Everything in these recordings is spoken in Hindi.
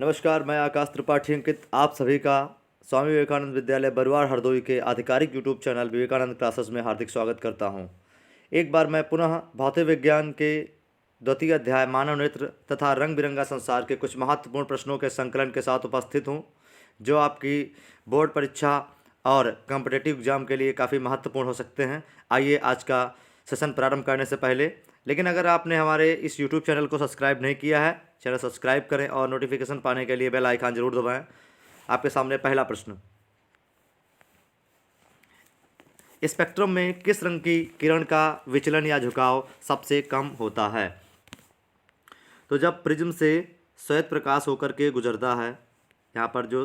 नमस्कार, मैं आकाश त्रिपाठी अंकित आप सभी का स्वामी विवेकानंद विद्यालय बरुआर हरदोई के आधिकारिक यूट्यूब चैनल विवेकानंद क्लासेस में हार्दिक स्वागत करता हूं। एक बार मैं पुनः भौतिक विज्ञान के द्वितीय अध्याय मानव नेत्र तथा रंग बिरंगा संसार के कुछ महत्वपूर्ण प्रश्नों के संकलन के साथ उपस्थित हूं, जो आपकी बोर्ड परीक्षा और कॉम्पिटिटिव एग्जाम के लिए काफ़ी महत्वपूर्ण हो सकते हैं। आइए आज का सेशन प्रारंभ करने से पहले, लेकिन अगर आपने हमारे इस यूट्यूब चैनल को सब्सक्राइब नहीं किया है, चैनल सब्सक्राइब करें और नोटिफिकेशन पाने के लिए बेल आइकन जरूर दबाएं। आपके सामने पहला प्रश्न, स्पेक्ट्रम में किस रंग की किरण का विचलन या झुकाव सबसे कम होता है? तो जब प्रिज्म से श्वेत प्रकाश होकर के गुजरता है, यहाँ पर जो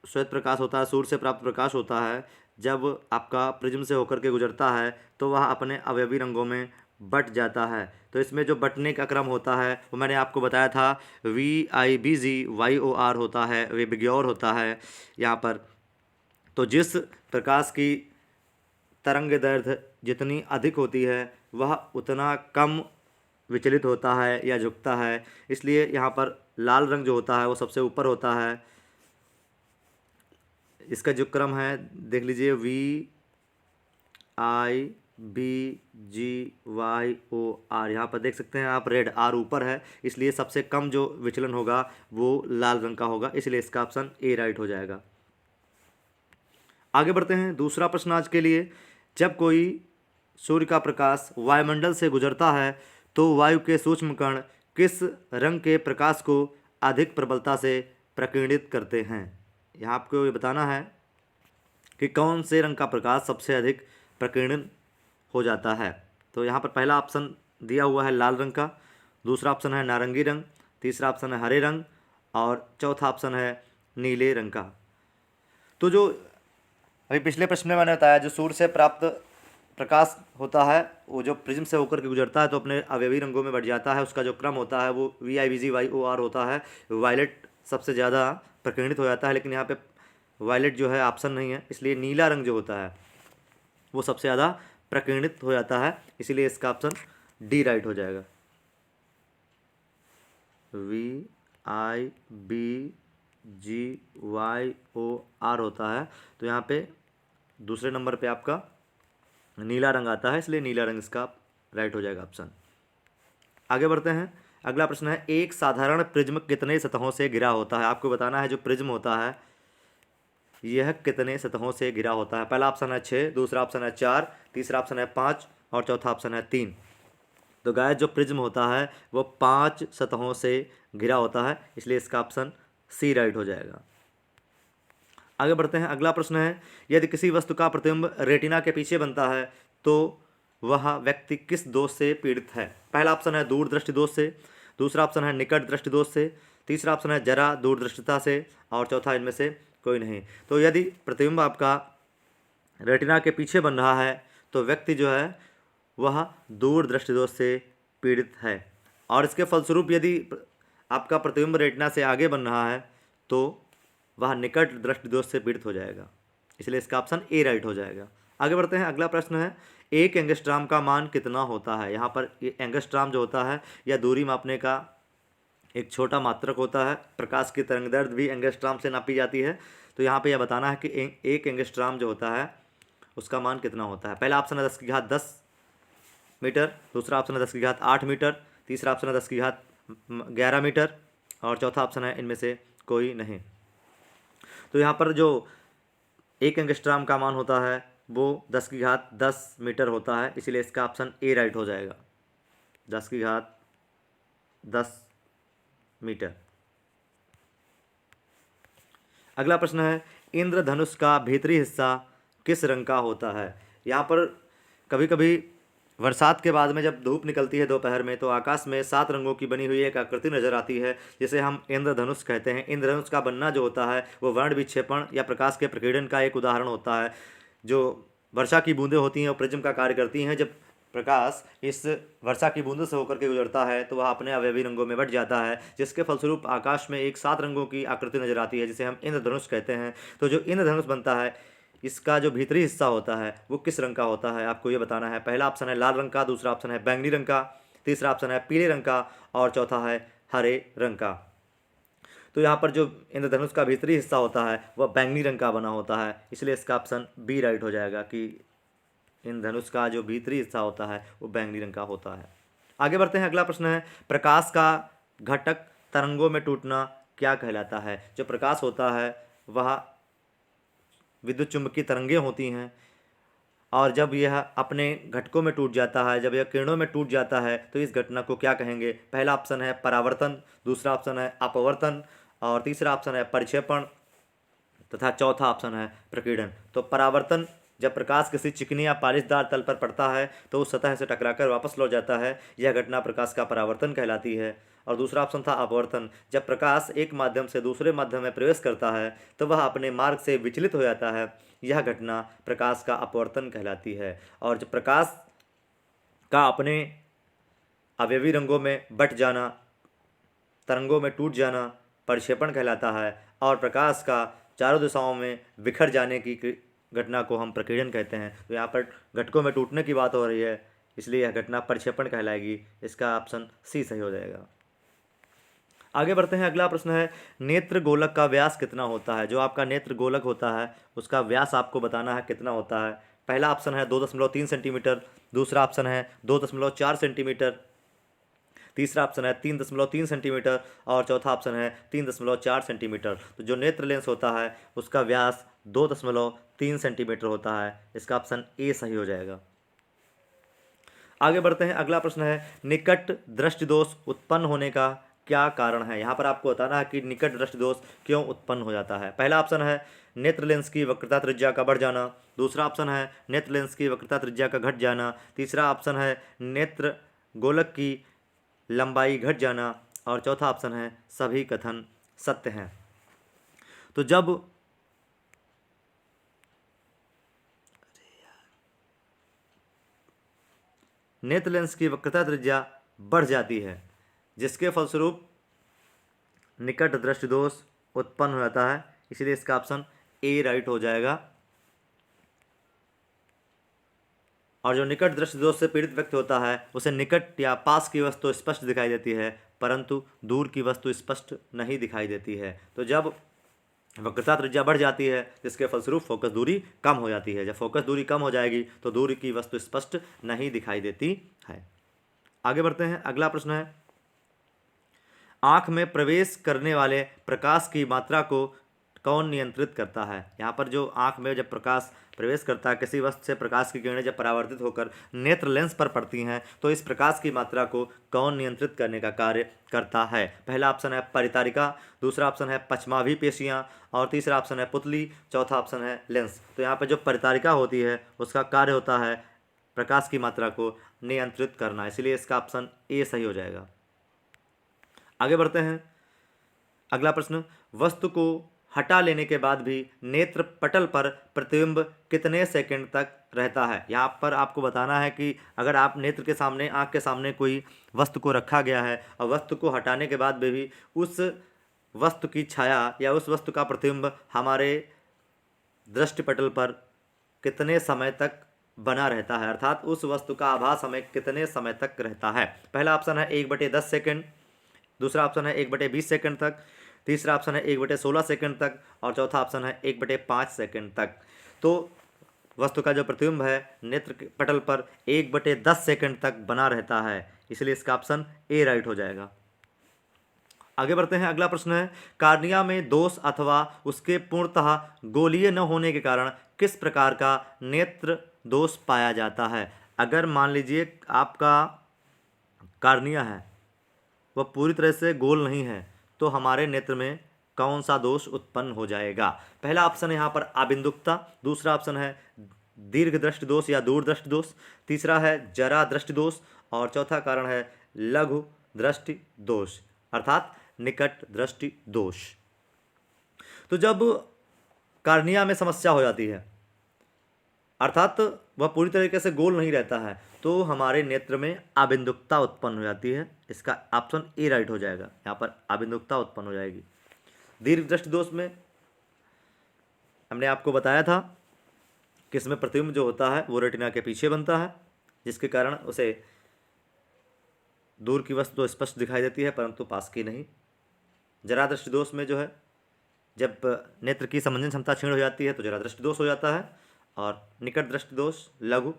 श्वेत प्रकाश होता है सूर्य से प्राप्त प्रकाश होता है, जब आपका प्रिज्म से होकर के गुजरता है तो वह अपने अवयवी रंगों में बट जाता है। तो इसमें जो बटने का क्रम होता है वो मैंने आपको बताया था, VIBGYOR होता है, वे बिग्योर होता है यहाँ पर। तो जिस प्रकाश की तरंग दैर्ध्य जितनी अधिक होती है वह उतना कम विचलित होता है या झुकता है, इसलिए यहाँ पर लाल रंग जो होता है वो सबसे ऊपर होता है। इसका जो क्रम है देख लीजिए, VIBGYOR, यहाँ पर देख सकते हैं आप, रेड आर ऊपर है, इसलिए सबसे कम जो विचलन होगा वो लाल रंग का होगा, इसलिए इसका ऑप्शन ए राइट हो जाएगा। आगे बढ़ते हैं, दूसरा प्रश्न आज के लिए। जब कोई सूर्य का प्रकाश वायुमंडल से गुजरता है तो वायु के सूक्ष्म कण किस रंग के प्रकाश को अधिक प्रबलता से प्रकीर्णित करते हैं? यहाँ आपको ये बताना है कि कौन से रंग का प्रकाश सबसे अधिक प्रकीर्णन हो जाता है। तो यहाँ पर पहला ऑप्शन दिया हुआ है लाल रंग का, दूसरा ऑप्शन है नारंगी रंग, तीसरा ऑप्शन है हरे रंग और चौथा ऑप्शन है नीले रंग का। तो जो अभी पिछले प्रश्न में मैंने बताया, जो सूर्य से प्राप्त प्रकाश होता है वो जो प्रिज्म से होकर के गुजरता है तो अपने अवयवी रंगों में बढ़ जाता है, उसका जो क्रम होता है वो VIBGYOR होता है। वायलेट सबसे ज़्यादा प्रकीर्णित हो जाता है, लेकिन यहाँ पे वायलेट जो है ऑप्शन नहीं है, इसलिए नीला रंग जो होता है वो सबसे ज़्यादा प्रकीर्णित हो जाता है, इसीलिए इसका ऑप्शन डी राइट हो जाएगा। VIBGYOR होता है, तो यहाँ पे दूसरे नंबर पे आपका नीला रंग आता है, इसलिए नीला रंग इसका राइट हो जाएगा ऑप्शन। आगे बढ़ते हैं, अगला प्रश्न है, एक साधारण प्रिज्म कितने सतहों से घिरा होता है? आपको बताना है जो प्रिज्म होता है यह कितने सतहों से घिरा होता है। पहला ऑप्शन है 6, दूसरा ऑप्शन है 4, तीसरा ऑप्शन है 5 और चौथा ऑप्शन है 3। तो गाइस जो प्रिज्म होता है वो 5 सतहों से घिरा होता है, इसलिए इसका ऑप्शन सी राइट हो जाएगा। आगे बढ़ते हैं, अगला प्रश्न है, यदि किसी वस्तु का प्रतिबिंब रेटिना के पीछे बनता है तो वह व्यक्ति किस दोष से पीड़ित है? पहला ऑप्शन है दूरदृष्टि दोष से, दूसरा ऑप्शन है निकट दृष्टि दोष से, तीसरा ऑप्शन है जरा दूरदृष्टिता से और चौथा इनमें से कोई नहीं। तो यदि प्रतिबिंब आपका रेटिना के पीछे बन रहा है तो व्यक्ति जो है वह दूरदृष्टि दोष से पीड़ित है, और इसके फलस्वरूप यदि आपका प्रतिबिंब रेटिना से आगे बन रहा है तो वह निकट दृष्टि दोष से पीड़ित हो जाएगा, इसलिए इसका ऑप्शन ए राइट हो जाएगा। आगे बढ़ते हैं, अगला प्रश्न है, एक एंगस्ट्राम का मान कितना होता है? यहाँ पर एंगस्ट्राम जो होता है यह दूरी मापने का एक छोटा मात्रक होता है। प्रकाश की तरंगदैर्ध्य भी एंगस्ट्राम से नापी जाती है। तो यहाँ पे यह बताना है कि एक एंगस्ट्राम जो होता है उसका मान कितना होता है। पहला ऑप्शन है 10⁻10 मीटर, दूसरा ऑप्शन है 10⁻8 मीटर, तीसरा ऑप्शन है 10⁻11 मीटर और चौथा ऑप्शन है इनमें से कोई नहीं। तो यहाँ पर जो एक एंगस्ट्राम का मान होता है वो 10⁻10 मीटर होता है, इसीलिए इसका ऑप्शन ए राइट हो जाएगा, 10⁻10 मीटर। अगला प्रश्न है, इंद्रधनुष का भीतरी हिस्सा किस रंग का होता है? यहाँ पर कभी कभी बरसात के बाद में जब धूप निकलती है दोपहर में तो आकाश में 7 रंगों की बनी हुई एक आकृति नजर आती है, जिसे हम इंद्रधनुष कहते हैं। इंद्रधनुष का बनना जो होता है वो वर्ण विक्षेपण या प्रकाश के प्रकीर्णन का एक उदाहरण होता है। जो वर्षा की बूंदें होती हैं वो प्रिज्म का कार्य करती हैं। जब प्रकाश इस वर्षा की बूंदों से होकर के गुजरता है तो वह अपने अवयवी रंगों में बट जाता है, जिसके फलस्वरूप आकाश में एक 7 रंगों की आकृति नजर आती है, जिसे हम इंद्रधनुष कहते हैं। तो जो इंद्रधनुष बनता है इसका जो भीतरी हिस्सा होता है वो किस रंग का होता है, आपको ये बताना है। पहला ऑप्शन है लाल रंग का, दूसरा ऑप्शन है बैंगनी रंग का, तीसरा ऑप्शन है पीले रंग का और चौथा है हरे रंग का। तो यहाँ पर जो इंद्रधनुष का भीतरी हिस्सा होता है वह बैंगनी रंग का बना होता है, इसलिए इसका ऑप्शन बी राइट हो जाएगा कि इंद्रधनुष का जो भीतरी हिस्सा होता है वो बैंगनी रंग का होता है। आगे बढ़ते हैं, अगला प्रश्न है प्रकाश का घटक तरंगों में टूटना क्या कहलाता है। जो प्रकाश होता है वह विद्युत चुंबकीय तरंगें होती हैं, और जब यह अपने घटकों में टूट जाता है, जब यह किरणों में टूट जाता है तो इस घटना को क्या कहेंगे। पहला ऑप्शन है परावर्तन, दूसरा ऑप्शन है अपवर्तन, और तीसरा ऑप्शन है परिक्षेपण, तथा चौथा ऑप्शन है प्रकीर्णन। तो परावर्तन, जब प्रकाश किसी चिकनी या पालिशदार तल पर पड़ता है तो उस सतह से टकराकर वापस लौट जाता है, यह घटना प्रकाश का परावर्तन कहलाती है। और दूसरा ऑप्शन था अपवर्तन, जब प्रकाश एक माध्यम से दूसरे माध्यम में प्रवेश करता है तो वह अपने मार्ग से विचलित हो जाता है, यह घटना प्रकाश का अपवर्तन कहलाती है। और जब प्रकाश का अपने अवयवी रंगों में बट जाना, तरंगों में टूट जाना परिक्षेपण कहलाता है, और प्रकाश का चारों दिशाओं में बिखर जाने की घटना को हम प्रकीर्णन कहते हैं। तो यहाँ पर घटकों में टूटने की बात हो रही है, इसलिए यह घटना परिक्षेपण कहलाएगी। इसका ऑप्शन सी सही हो जाएगा। आगे बढ़ते हैं, अगला प्रश्न है नेत्र गोलक का व्यास कितना होता है। जो आपका नेत्र गोलक होता है उसका व्यास आपको बताना है कितना होता है। पहला ऑप्शन है 2.3 सेंटीमीटर, दूसरा ऑप्शन है 2.4 सेंटीमीटर, तीसरा ऑप्शन है 3.3 सेंटीमीटर, और चौथा ऑप्शन है 3.4 सेंटीमीटर। तो जो नेत्र लेंस होता है उसका व्यास 2.3 सेंटीमीटर होता है। इसका ऑप्शन ए सही हो जाएगा। आगे बढ़ते हैं, अगला प्रश्न है निकट दृष्टि दोष उत्पन्न होने का क्या कारण है। यहाँ पर आपको बताना है कि निकट दृष्टि दोष क्यों उत्पन्न हो जाता है। पहला ऑप्शन है नेत्र लेंस की वक्रता त्रिज्या का बढ़ जाना, दूसरा ऑप्शन है नेत्र लेंस की वक्रता त्रिज्या का घट जाना, तीसरा ऑप्शन है नेत्र गोलक की लंबाई घट जाना, और चौथा ऑप्शन है सभी कथन सत्य हैं। तो जब नेत्र लेंस की वक्रता त्रिज्या बढ़ जाती है जिसके फलस्वरूप निकट दृष्टि दोष उत्पन्न हो जाता है, इसलिए इसका ऑप्शन ए राइट हो जाएगा। और जो निकट दृष्टि दोष से पीड़ित व्यक्ति होता है उसे निकट या पास की वस्तु स्पष्ट दिखाई देती है परंतु दूर की वस्तु स्पष्ट नहीं दिखाई देती है। तो जब वक्रता त्रिज्या बढ़ जाती है जिसके फलस्वरूप फोकस दूरी कम हो जाती है। जब फोकस दूरी कम हो जाएगी तो दूर की वस्तु स्पष्ट नहीं दिखाई देती है। आगे बढ़ते हैं, अगला प्रश्न है आँख में प्रवेश करने वाले प्रकाश की मात्रा को कौन नियंत्रित करता है। यहाँ पर जो आँख में जब प्रकाश प्रवेश करता है, किसी वस्तु से प्रकाश की किरणें जब परावर्तित होकर नेत्र लेंस पर पड़ती हैं तो इस प्रकाश की मात्रा को कौन नियंत्रित करने का कार्य करता है। पहला ऑप्शन है परितारिका, दूसरा ऑप्शन है पश्चमाभी पेशियाँ, और तीसरा ऑप्शन है पुतली, चौथा ऑप्शन है लेंस। तो यहाँ पर जो परितारिका होती है उसका कार्य होता है प्रकाश की मात्रा को नियंत्रित करना, इसलिए इसका ऑप्शन ए सही हो जाएगा। आगे बढ़ते हैं, अगला प्रश्न वस्तु को हटा लेने के बाद भी नेत्र पटल पर प्रतिबिंब कितने सेकंड तक रहता है। यहाँ पर आपको बताना है कि अगर आप नेत्र के सामने, आँख के सामने कोई वस्तु को रखा गया है और वस्तु को हटाने के बाद भी उस वस्तु की छाया या उस वस्तु का प्रतिबिंब हमारे दृष्टिपटल पर कितने समय तक बना रहता है, अर्थात उस वस्तु का आभास हमें कितने समय तक रहता है। पहला ऑप्शन है 1/10 सेकंड, दूसरा ऑप्शन है 1/20 सेकंड तक, तीसरा ऑप्शन है 1/16 सेकंड तक, और चौथा ऑप्शन है 1/5 सेकंड तक। तो वस्तु का जो प्रतिबिंब है नेत्र पटल पर 1/10 सेकंड तक बना रहता है, इसलिए इसका ऑप्शन ए राइट हो जाएगा। आगे बढ़ते हैं, अगला प्रश्न है कार्निया में दोष अथवा उसके पूर्णतः गोलीय न होने के कारण किस प्रकार का नेत्र दोष पाया जाता है। अगर मान लीजिए आपका कार्निया है वह पूरी तरह से गोल नहीं है तो हमारे नेत्र में कौन सा दोष उत्पन्न हो जाएगा। पहला ऑप्शन है यहाँ पर आबिंदुकता, दूसरा ऑप्शन है दीर्घ दृष्टि दोष या दूर दृष्टि दोष, तीसरा है जरा दृष्टि दोष, और चौथा कारण है लघु दृष्टि दोष अर्थात निकट दृष्टि दोष। तो जब कार्निया में समस्या हो जाती है अर्थात वह पूरी तरीके से गोल नहीं रहता है तो हमारे नेत्र में आबिंदुकता उत्पन्न हो जाती है, इसका ऑप्शन ए राइट हो जाएगा। यहाँ पर आबिंदुकता उत्पन्न हो जाएगी। दीर्घ दृष्टि दोष में हमने आपको बताया था कि इसमें प्रतिबिंब जो होता है वो रेटिना के पीछे बनता है जिसके कारण उसे दूर की वस्तु तो स्पष्ट दिखाई देती है परंतु पास की नहीं। जरा दृष्टि दोष में जो है जब नेत्र की समंजन क्षमता क्षीण हो जाती है तो जरा दृष्टि दोष हो जाता है। और निकट दृष्टि दोष लघु,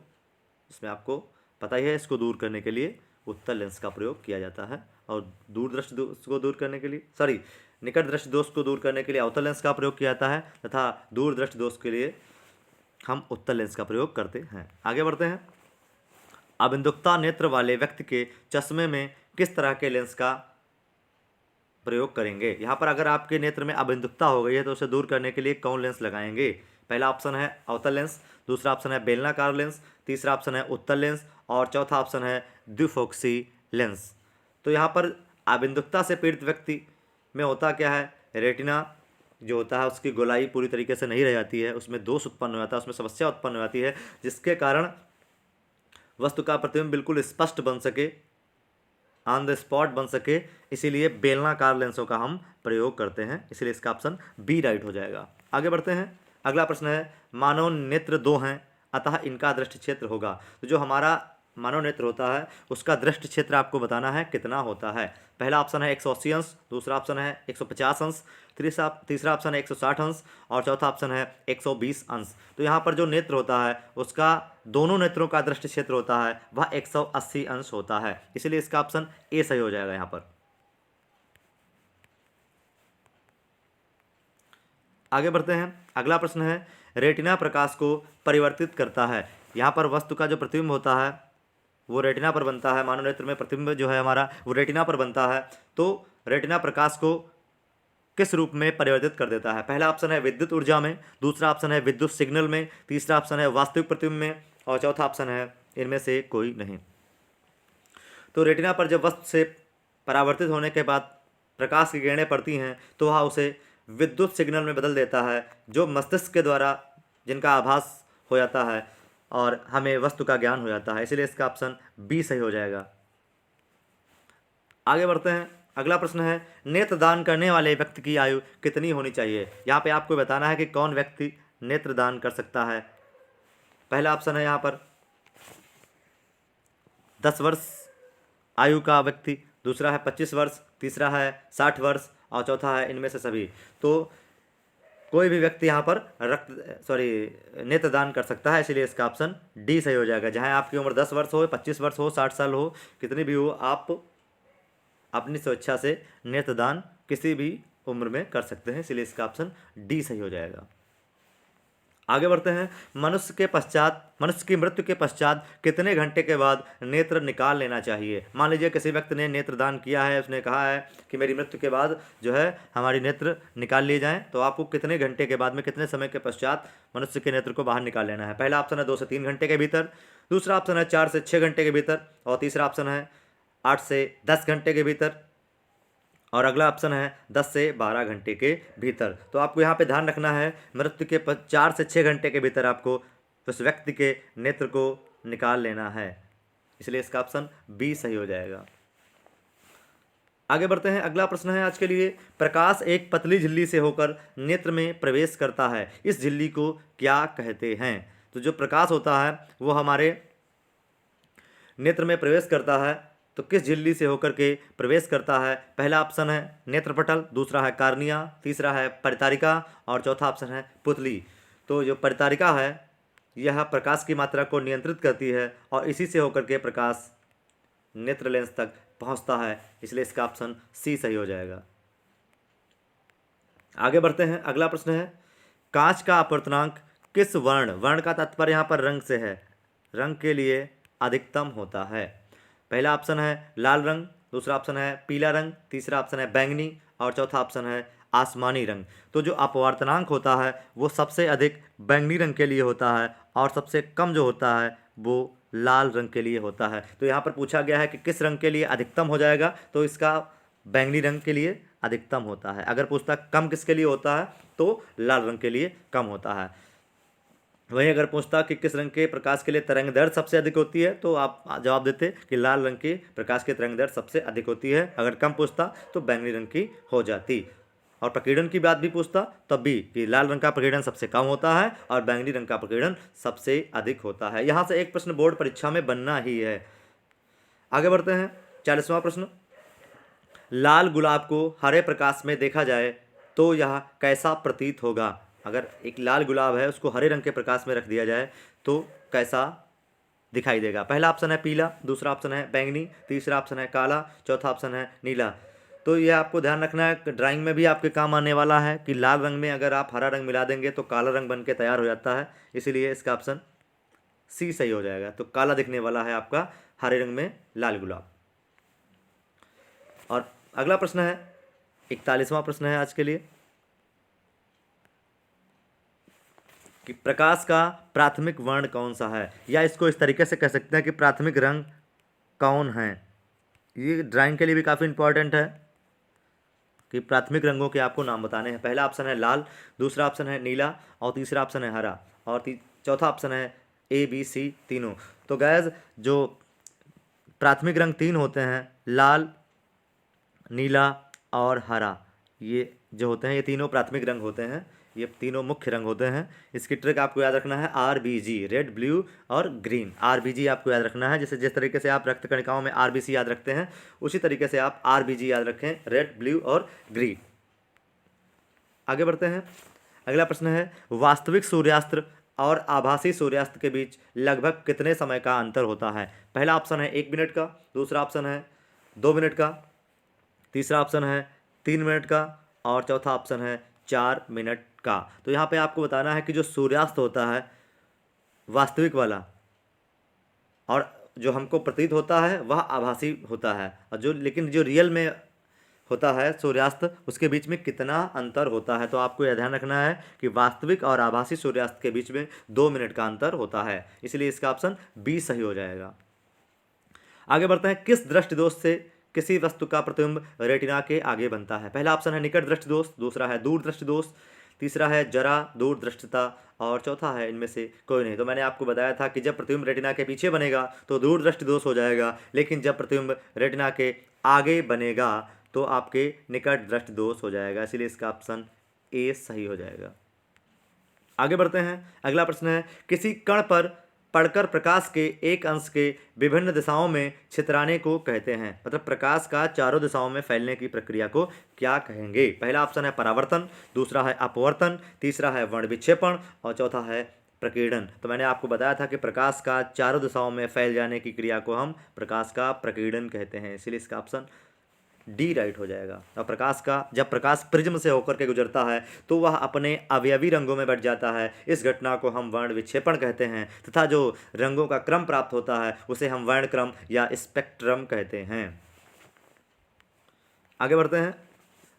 इसमें आपको पता ही है, इसको दूर करने के लिए उत्तल लेंस का प्रयोग किया जाता है। और दूर दृष्टि दोष को दूर करने के लिए निकट दृष्टि दोष को दूर करने के लिए अवतल लेंस का प्रयोग किया जाता है तथा दूर दृष्टि दोष के लिए हम उत्तल लेंस का प्रयोग करते हैं। आगे बढ़ते हैं। अबिंदुकता नेत्र वाले व्यक्ति के चश्मे में किस तरह के लेंस का प्रयोग करेंगे? यहाँ पर अगर आपके नेत्र में अबिंदुकता हो गई है तो उसे दूर करने के लिए कौन लेंस लगाएंगे? पहला ऑप्शन है अवतल लेंस, दूसरा ऑप्शन है बेलनाकार लेंस, तीसरा ऑप्शन है उत्तल लेंस और चौथा ऑप्शन है द्विफोक्सी लेंस। तो यहाँ पर अबिंदुकता से पीड़ित व्यक्ति में होता क्या है, रेटिना जो होता है उसकी गोलाई पूरी तरीके से नहीं रह जाती है, उसमें दोष उत्पन्न हो जाता है, उसमें समस्या उत्पन्न हो जाती है, जिसके कारण वस्तु का प्रतिबिंब बिल्कुल स्पष्ट बन सके, ऑन द स्पॉट बन सके, इसीलिए बेलनाकार लेंसों का हम प्रयोग करते हैं। इसलिए इसका ऑप्शन बी राइट हो जाएगा। आगे बढ़ते हैं। अगला प्रश्न है, मानव नेत्र दो हैं अतः इनका दृष्टि क्षेत्र होगा। तो जो हमारा मानव नेत्र होता है उसका दृष्टि क्षेत्र आपको बताना है कितना होता है। पहला ऑप्शन है 180 अंश, दूसरा ऑप्शन है 150 अंश, तीसरा ऑप्शन है 160 अंश और चौथा ऑप्शन है 120 अंश। तो यहाँ पर जो नेत्र होता है उसका दोनों नेत्रों का दृष्टि क्षेत्र होता है वह 180 अंश होता है, इसलिए इसका ऑप्शन ए सही हो जाएगा। यहाँ पर आगे बढ़ते हैं। अगला प्रश्न है, रेटिना प्रकाश को परिवर्तित करता है। यहाँ पर वस्तु का जो प्रतिबिंब होता है वो रेटिना पर बनता है, मानव नेत्र में प्रतिबिंब जो है हमारा वो रेटिना पर बनता है। तो रेटिना प्रकाश को किस रूप में परिवर्तित कर देता है? पहला ऑप्शन है विद्युत ऊर्जा में, दूसरा ऑप्शन है विद्युत सिग्नल में, तीसरा ऑप्शन है वास्तविक प्रतिबिंब में और चौथा ऑप्शन है इनमें से कोई नहीं। तो रेटिना पर जब वस्तु से परावर्तित होने के बाद प्रकाश की किरणें पड़ती हैं तो वह उसे विद्युत सिग्नल में बदल देता है, जो मस्तिष्क के द्वारा जिनका आभास हो जाता है और हमें वस्तु का ज्ञान हो जाता है, इसलिए इसका ऑप्शन बी सही हो जाएगा। आगे बढ़ते हैं। अगला प्रश्न है, नेत्रदान करने वाले व्यक्ति की आयु कितनी होनी चाहिए? यहाँ पे आपको बताना है कि कौन व्यक्ति नेत्रदान कर सकता है। पहला ऑप्शन है यहाँ पर 10 वर्ष आयु का व्यक्ति, दूसरा है 25 वर्ष, तीसरा है 60 वर्ष और चौथा है इनमें से सभी। तो कोई भी व्यक्ति यहाँ पर नेत्रदान कर सकता है, इसलिए इसका ऑप्शन डी सही हो जाएगा। जहाँ आपकी उम्र 10 वर्ष हो, 25 वर्ष हो, 60 साल हो, कितनी भी हो, आप अपनी स्वेच्छा से नेत्रदान किसी भी उम्र में कर सकते हैं, इसलिए इसका ऑप्शन डी सही हो जाएगा। आगे बढ़ते हैं। मनुष्य की मृत्यु के पश्चात कितने घंटे के बाद नेत्र निकाल लेना चाहिए? मान लीजिए किसी व्यक्ति ने नेत्रदान किया है, उसने कहा है कि मेरी मृत्यु के बाद जो है हमारी नेत्र निकाल लिए जाएं, तो आपको कितने घंटे के बाद में, कितने समय के पश्चात मनुष्य के नेत्र को बाहर निकाल लेना है? पहला ऑप्शन है 2 से 3 घंटे के भीतर, दूसरा ऑप्शन है 4 से 6 घंटे के भीतर और तीसरा ऑप्शन है 8 से 10 घंटे के भीतर और अगला ऑप्शन है 10 से 12 घंटे के भीतर। तो आपको यहाँ पे ध्यान रखना है, मृत्यु के 4 से 6 घंटे के भीतर आपको उस व्यक्ति के नेत्र को निकाल लेना है, इसलिए इसका ऑप्शन बी सही हो जाएगा। आगे बढ़ते हैं। अगला प्रश्न है आज के लिए, प्रकाश एक पतली झिल्ली से होकर नेत्र में प्रवेश करता है, इस झिल्ली को क्या कहते हैं? तो जो प्रकाश होता है वो हमारे नेत्र में प्रवेश करता है, तो किस झिल्ली से होकर के प्रवेश करता है? पहला ऑप्शन है नेत्रपटल, दूसरा है कार्निया, तीसरा है परितारिका और चौथा ऑप्शन है पुतली। तो जो परितारिका है यह प्रकाश की मात्रा को नियंत्रित करती है और इसी से होकर के प्रकाश नेत्र लेंस तक पहुंचता है, इसलिए इसका ऑप्शन सी सही हो जाएगा। आगे बढ़ते हैं। अगला प्रश्न है, कांच का अपवर्तनांक किस वर्ण का तात्पर्य यहाँ पर रंग से है, रंग के लिए अधिकतम होता है? पहला ऑप्शन है लाल रंग, दूसरा ऑप्शन है पीला रंग, तीसरा ऑप्शन है बैंगनी और चौथा ऑप्शन है आसमानी रंग। तो जो अपवर्तनांक होता है वो सबसे अधिक बैंगनी रंग के लिए होता है और सबसे कम जो होता है वो लाल रंग के लिए होता है। तो यहाँ पर पूछा गया है कि किस रंग के लिए अधिकतम हो जाएगा, तो इसका बैंगनी रंग के लिए अधिकतम होता है। अगर पूछता कम किसके लिए होता है तो लाल रंग के लिए कम होता है। वहीं अगर पूछता कि किस रंग के प्रकाश के लिए तरंग दैर्घ्य सबसे अधिक होती है तो आप जवाब देते कि लाल रंग के प्रकाश की तरंग दैर्घ्य सबसे अधिक होती है। अगर कम पूछता तो बैंगनी रंग की हो जाती। और प्रकीर्णन की बात भी पूछता तब भी कि लाल रंग का प्रकीर्णन सबसे कम होता है और बैंगनी रंग का प्रकीर्णन सबसे अधिक होता है। यहाँ से एक प्रश्न बोर्ड परीक्षा में बनना ही है। आगे बढ़ते हैं। 40वां प्रश्न, लाल गुलाब को हरे प्रकाश में देखा जाए तो यह कैसा प्रतीत होगा? अगर एक लाल गुलाब है उसको हरे रंग के प्रकाश में रख दिया जाए तो कैसा दिखाई देगा? पहला ऑप्शन है पीला, दूसरा ऑप्शन है बैंगनी, तीसरा ऑप्शन है काला, चौथा ऑप्शन है नीला। तो ये आपको ध्यान रखना है, ड्राइंग में भी आपके काम आने वाला है कि लाल रंग में अगर आप हरा रंग मिला देंगे तो काला रंग बन के तैयार हो जाता है। इसीलिए इसका ऑप्शन सी सही हो जाएगा। तो काला दिखने वाला है आपका हरे रंग में लाल गुलाब। और अगला प्रश्न है 41वां प्रश्न है आज के लिए कि प्रकाश का प्राथमिक वर्ण कौन सा है, या इसको इस तरीके से कह सकते हैं कि प्राथमिक रंग कौन है। ये ड्राइंग के लिए भी काफ़ी इंपॉर्टेंट है कि प्राथमिक रंगों के आपको नाम बताने हैं। पहला ऑप्शन है लाल, दूसरा ऑप्शन है नीला और तीसरा ऑप्शन है हरा और चौथा ऑप्शन है ए बी सी तीनों। तो गैस जो प्राथमिक रंग तीन होते हैं, लाल, नीला और हरा, ये जो होते हैं ये तीनों प्राथमिक रंग होते हैं, ये तीनों मुख्य रंग होते हैं। इसकी ट्रिक आपको याद रखना है RBG, रेड, ब्लू और ग्रीन। RBG आपको याद रखना है, जैसे जिस तरीके से आप रक्त कणिकाओं में RBC याद रखते हैं उसी तरीके से आप RBG याद रखें, रेड, ब्लू और ग्रीन। आगे बढ़ते हैं। अगला प्रश्न है वास्तविक सूर्यास्त और आभासी सूर्यास्त के बीच लगभग कितने समय का अंतर होता है? पहला ऑप्शन है 1 मिनट का, दूसरा ऑप्शन है 2 मिनट का, तीसरा ऑप्शन है 3 मिनट का और चौथा ऑप्शन है 4 मिनट का। तो यहाँ पे आपको बताना है कि जो सूर्यास्त होता है वास्तविक वाला और जो हमको प्रतीत होता है वह आभासी होता है, और जो लेकिन जो रियल में होता है सूर्यास्त उसके बीच में कितना अंतर होता है। तो आपको यह ध्यान रखना है कि वास्तविक और आभासी सूर्यास्त के बीच में 2 मिनट का अंतर होता है। इसलिए इसका ऑप्शन बी सही हो जाएगा। आगे बढ़ते हैं। किस दृष्टि दोष से किसी वस्तु का प्रतिबिंब रेटिना के आगे बनता है? पहला ऑप्शन है निकट दृष्टि दोष, दूसरा है दूर दृष्टि दोष, तीसरा है जरा दूर दृष्टिता और चौथा है इनमें से कोई नहीं। तो मैंने आपको बताया था कि जब प्रतिबिंब रेटिना के पीछे बनेगा तो दूर दृष्टि दोष हो जाएगा, लेकिन जब प्रतिबिंब रेटिना के आगे बनेगा तो आपके निकट दृष्टि दोष हो जाएगा। इसलिए इसका ऑप्शन ए सही हो जाएगा। आगे बढ़ते हैं। अगला प्रश्न है किसी कण पर पड़कर प्रकाश के एक अंश के विभिन्न दिशाओं में छितराने को कहते हैं। मतलब प्रकाश का चारों दिशाओं में फैलने की प्रक्रिया को क्या कहेंगे? पहला ऑप्शन है परावर्तन, दूसरा है अपवर्तन, तीसरा है वर्ण विक्षेपण और चौथा है प्रकीर्णन। तो मैंने आपको बताया था कि प्रकाश का चारों दिशाओं में फैल जाने की क्रिया को हम प्रकाश का प्रकीर्णन कहते हैं। इसलिए इसका ऑप्शन डी राइट हो जाएगा। और जब प्रकाश प्रिज्म से होकर के गुजरता है तो वह अपने अवयवी रंगों में बट जाता है। इस घटना को हम वर्ण विक्षेपण कहते हैं, तथा जो रंगों का क्रम प्राप्त होता है उसे हम वर्ण क्रम या स्पेक्ट्रम कहते हैं। आगे बढ़ते हैं।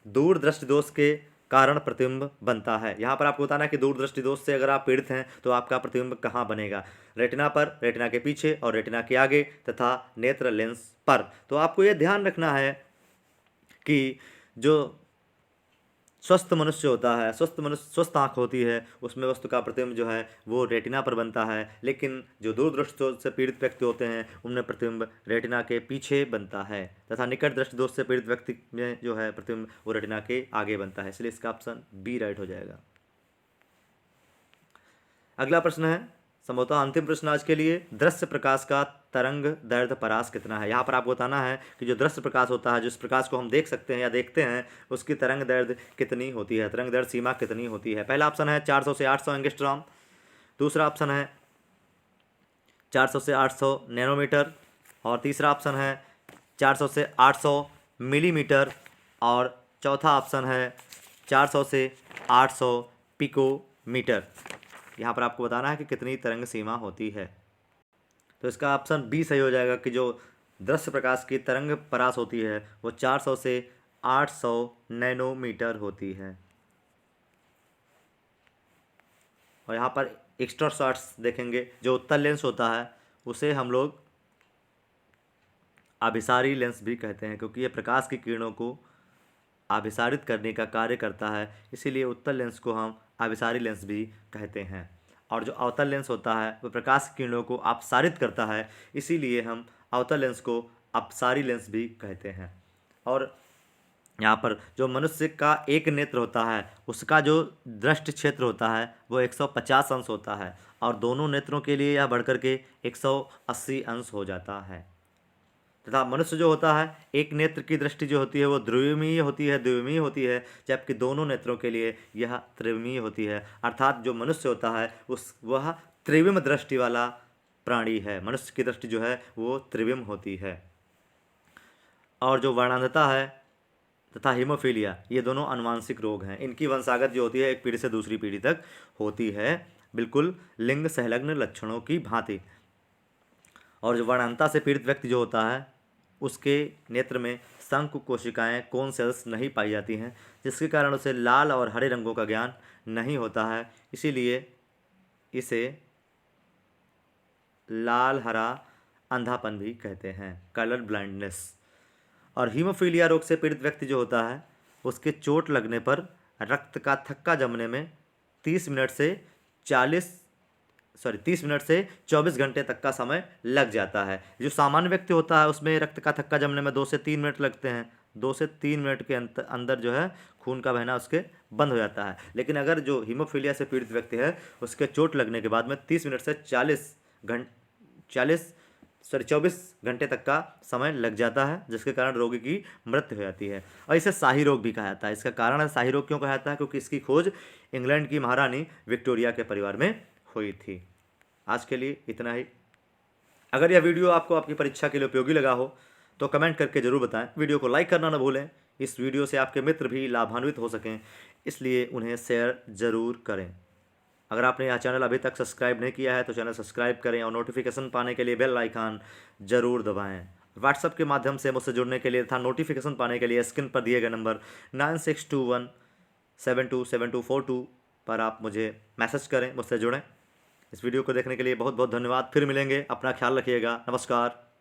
दूर दृष्टि दोष के कारण प्रतिबिंब बनता है। यहाँ पर आपको बताना है कि दूर दृष्टि दोष से अगर आप पीड़ित हैं तो आपका प्रतिबिंब कहाँ बनेगा? रेटिना पर, रेटिना के पीछे और रेटिना के आगे तथा नेत्र लेंस पर। तो आपको यह ध्यान रखना है कि जो स्वस्थ मनुष्य होता है, स्वस्थ आँख होती है, उसमें वस्तु का प्रतिबिंब जो है वो रेटिना पर बनता है, लेकिन जो दूर दृष्टि दोष से पीड़ित व्यक्ति होते हैं उनमें प्रतिबिंब रेटिना के पीछे बनता है, तथा निकट दृष्टि दोष से पीड़ित व्यक्ति में जो है प्रतिबिंब वो रेटिना के आगे बनता है। इसलिए इसका ऑप्शन बी राइट हो जाएगा। अगला प्रश्न है संभवतः अंतिम प्रश्न आज के लिए, दृश्य प्रकाश का तरंग दैर्ध्य परास कितना है? यहाँ पर आपको बताना है कि जो दृश्य प्रकाश होता है, जिस प्रकाश को हम देख सकते हैं या देखते हैं, उसकी तरंग दैर्ध्य कितनी होती है, तरंग दैर्ध्य सीमा कितनी होती है? पहला ऑप्शन है 400 से 800 एंगस्ट्रॉम, दूसरा ऑप्शन है 400 से 800 नैनोमीटर और तीसरा ऑप्शन है 400 से 800 मिलीमीटर और चौथा ऑप्शन है 400 से 800 पिकोमीटर। यहाँ पर आपको बताना है कि कितनी तरंग सीमा होती है। तो इसका ऑप्शन बी सही हो जाएगा कि जो दृश्य प्रकाश की तरंग परास होती है वो 400 से 800 नैनोमीटर होती है। और यहाँ पर एक्स्ट्रा शॉट्स देखेंगे, जो उत्तल लेंस होता है उसे हम लोग अभिसारी लेंस भी कहते हैं, क्योंकि ये प्रकाश की किरणों को अभिसारित करने का कार्य करता है, इसीलिए उत्तल लेंस को हम अभिसारी लेंस भी कहते हैं। और जो अवतल लेंस होता है वह प्रकाश की किरणों को अपसारित करता है, इसीलिए हम अवतल लेंस को अपसारी लेंस भी कहते हैं। और यहाँ पर जो मनुष्य का एक नेत्र होता है उसका जो दृष्टि क्षेत्र होता है वो 150 अंश होता है, और दोनों नेत्रों के लिए यह बढ़कर के 180 अंश हो जाता है। तथा मनुष्य जो होता है, एक नेत्र की दृष्टि जो होती है वो द्विमीय होती है, जबकि दोनों नेत्रों के लिए यह त्रिविमीय होती है। अर्थात जो मनुष्य होता है वह त्रिविम दृष्टि वाला प्राणी है। मनुष्य की दृष्टि जो है वो त्रिविम होती है। और जो वर्णांधता है तथा हीमोफीलिया, ये दोनों अनुवांशिक रोग हैं। इनकी वंशागत जो होती है एक पीढ़ी से दूसरी पीढ़ी तक होती है, बिल्कुल लिंग संलग्न लक्षणों की भांति। और जो वर्णांधता से पीड़ित व्यक्ति जो होता है उसके नेत्र में शंकु कोशिकाएं कोन सेल्स नहीं पाई जाती हैं, जिसके कारण उसे लाल और हरे रंगों का ज्ञान नहीं होता है। इसीलिए इसे लाल हरा अंधापन भी कहते हैं, कलर ब्लाइंडनेस। और हीमोफीलिया रोग से पीड़ित व्यक्ति जो होता है उसके चोट लगने पर रक्त का थक्का जमने में 30 मिनट से 24 घंटे तक का समय लग जाता है। जो सामान्य व्यक्ति होता है उसमें रक्त का थक्का जमने में 2 से 3 मिनट लगते हैं। 2 से 3 मिनट के अंदर जो है खून का बहना उसके बंद हो जाता है। लेकिन अगर जो हीमोफीलिया से पीड़ित व्यक्ति है उसके चोट लगने के बाद में 30 मिनट से 24 घंटे तक का समय लग जाता है, जिसके कारण रोगी की मृत्यु हो जाती है। और इसे शाही रोग भी कहा जाता है। इसका कारण है शाही रोग क्यों कहा जाता है, क्योंकि इसकी खोज इंग्लैंड की महारानी विक्टोरिया के परिवार में हुई थी। आज के लिए इतना ही। अगर यह वीडियो आपको आपकी परीक्षा के लिए उपयोगी लगा हो तो कमेंट करके ज़रूर बताएं। वीडियो को लाइक करना न भूलें। इस वीडियो से आपके मित्र भी लाभान्वित हो सकें, इसलिए उन्हें शेयर ज़रूर करें। अगर आपने यह चैनल अभी तक सब्सक्राइब नहीं किया है तो चैनल सब्सक्राइब करें और नोटिफिकेशन पाने के लिए बेल आइकन ज़रूर दबाएं। व्हाट्सएप के माध्यम से मुझसे जुड़ने के लिए तथा नोटिफिकेशन पाने के लिए स्क्रीन पर दिए गए नंबर 9621727242 पर आप मुझे मैसेज करें, मुझसे जुड़ें। इस वीडियो को देखने के लिए बहुत बहुत धन्यवाद। फिर मिलेंगे, अपना ख्याल रखिएगा। नमस्कार।